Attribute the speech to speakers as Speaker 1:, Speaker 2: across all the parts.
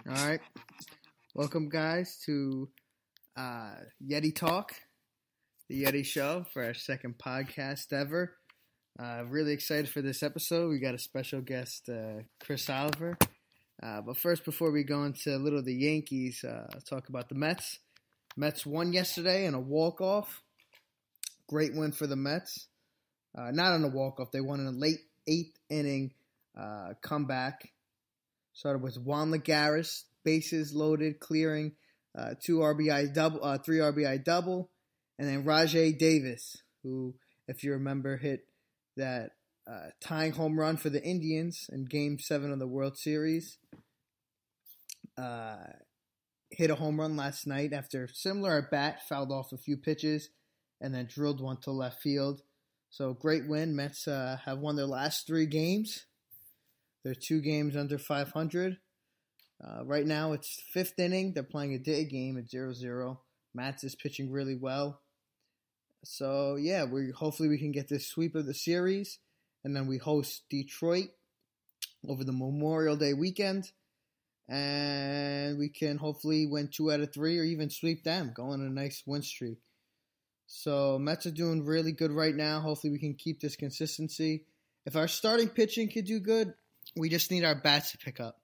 Speaker 1: All right. Welcome, guys, to Yeti Talk, the Yeti Show, for our second podcast ever. Really excited for this episode. We got a special guest, Chris Oliver. But first, before we go into a little of the Yankees, talk about the Mets. Mets won yesterday in a walk-off. Great win for the Mets. Not on a walk-off. They won in a late eighth inning comeback. Started with Juan Lagares, bases loaded, clearing, 3 RBI double, and then Rajay Davis, who, if you remember, hit that tying home run for the Indians in Game 7 of the World Series. Hit a home run last night after similar at bat, fouled off a few pitches, and then drilled one to left field. So great win. Mets have won their last 3 games. They're 2 games under 500. Right now, it's 5th inning. They're playing a day game at 0-0. Mats is pitching really well. So, yeah, hopefully we can get this sweep of the series. And then we host Detroit over the Memorial Day weekend. And we can hopefully win 2 out of 3 or even sweep them, go on a nice win streak. So, Mets are doing really good right now. Hopefully we can keep this consistency. If our starting pitching could do good, we just need our bats to pick up.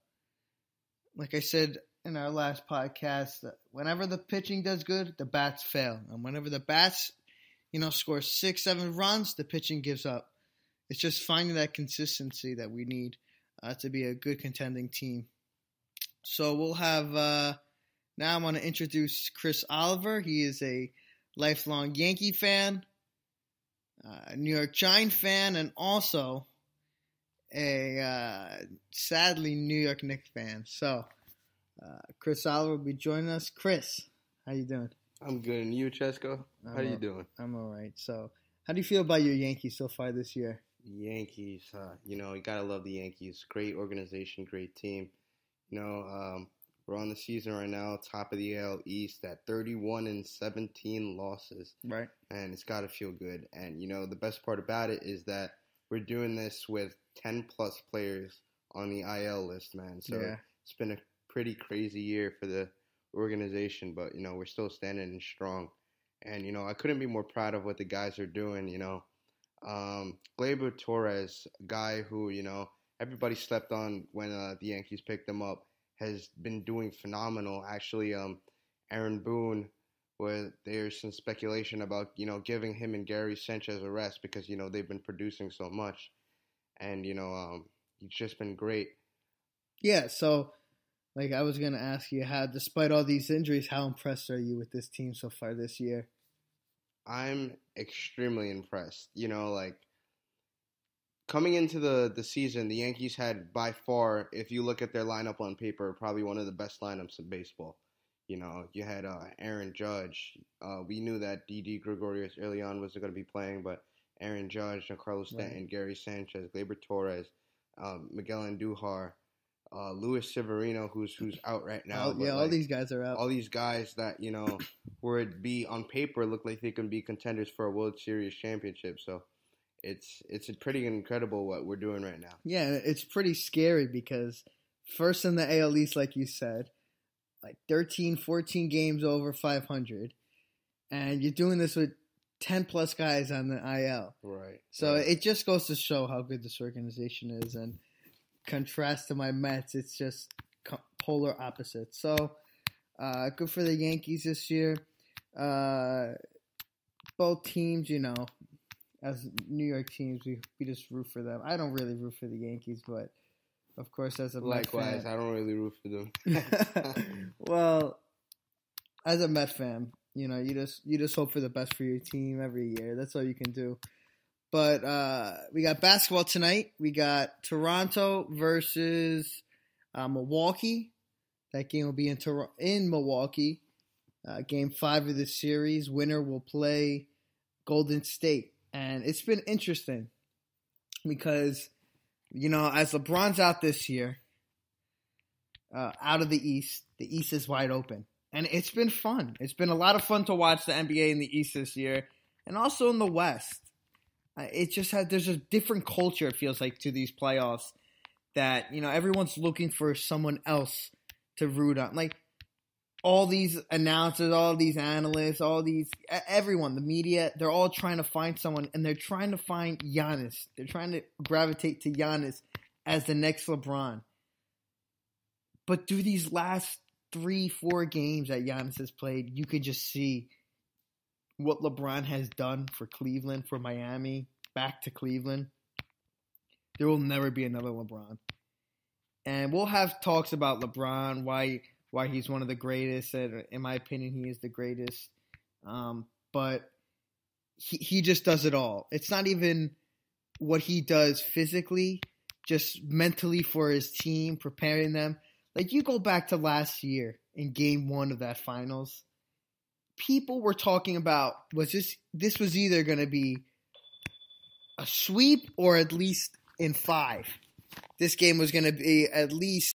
Speaker 1: Like I said in our last podcast, whenever the pitching does good, the bats fail. And whenever the bats, score 6-7 runs, the pitching gives up. It's just finding that consistency that we need to be a good contending team. So we'll have, now I want to introduce Chris Oliver. He is a lifelong Yankee fan, New York Giant fan, and also a sadly New York Knicks fan. So Chris Oliver will be joining us. Chris, how you doing?
Speaker 2: I'm good. And you, Chesko? How you doing?
Speaker 1: I'm all right. So how do you feel about your Yankees so far this year?
Speaker 2: Yankees, you gotta love the Yankees. Great organization, great team. We're on the season right now, top of the AL East at 31-17 losses.
Speaker 1: Right.
Speaker 2: And it's gotta feel good. And the best part about it is that we're doing this with 10-plus players on the IL list, man. So yeah. It's been a pretty crazy year for the organization, but, we're still standing strong. And, I couldn't be more proud of what the guys are doing, Gleyber Torres, a guy who, everybody slept on when the Yankees picked him up, has been doing phenomenal. Actually, Aaron Boone, where there's some speculation about, giving him and Gary Sanchez a rest because, they've been producing so much. And, he's just been great.
Speaker 1: Yeah, so, I was going to ask you, despite all these injuries, how impressed are you with this team so far this year?
Speaker 2: I'm extremely impressed. Coming into the season, the Yankees had by far, if you look at their lineup on paper, probably one of the best lineups in baseball. You had Aaron Judge. We knew that Didi Gregorius early on was going to be playing, but Aaron Judge, Giancarlo Stanton, right. Gary Sanchez, Gleyber Torres, Miguel Andujar, Luis Severino, who's out right now.
Speaker 1: All these guys are out.
Speaker 2: All these guys that, would be on paper look like they can be contenders for a World Series championship. So it's pretty incredible what we're doing right now.
Speaker 1: Yeah, it's pretty scary because first in the AL East, like you said, 13, 14 games over 500. And you're doing this with 10-plus guys on the IL.
Speaker 2: Right.
Speaker 1: So It just goes to show how good this organization is. And contrast to my Mets, it's just polar opposites. So good for the Yankees this year. Both teams, as New York teams, we just root for them. I don't really root for the Yankees, but of course, as a Met fan,
Speaker 2: likewise, I don't really root for them.
Speaker 1: Well, as a Met fan, you just hope for the best for your team every year. That's all you can do. But we got basketball tonight. We got Toronto versus Milwaukee. That game will be in Milwaukee. Game 5 of the series. Winner will play Golden State. And it's been interesting because, as LeBron's out this year, out of the East is wide open. And it's been fun. It's been a lot of fun to watch the NBA in the East this year and also in the West. There's a different culture, it feels like, to these playoffs that, everyone's looking for someone else to root on. Like, all these announcers, all these analysts, everyone, the media, they're all trying to find someone, and they're trying to find Giannis. They're trying to gravitate to Giannis as the next LeBron. But through these last 3-4 games that Giannis has played, you could just see what LeBron has done for Cleveland, for Miami, back to Cleveland. There will never be another LeBron. And we'll have talks about LeBron, why he's one of the greatest. And in my opinion, he is the greatest. But he just does it all. It's not even what he does physically, just mentally for his team, preparing them. Like, you go back to last year in game 1 of that finals, people were talking about, this was either going to be a sweep or at least in 5. This game was going to be at least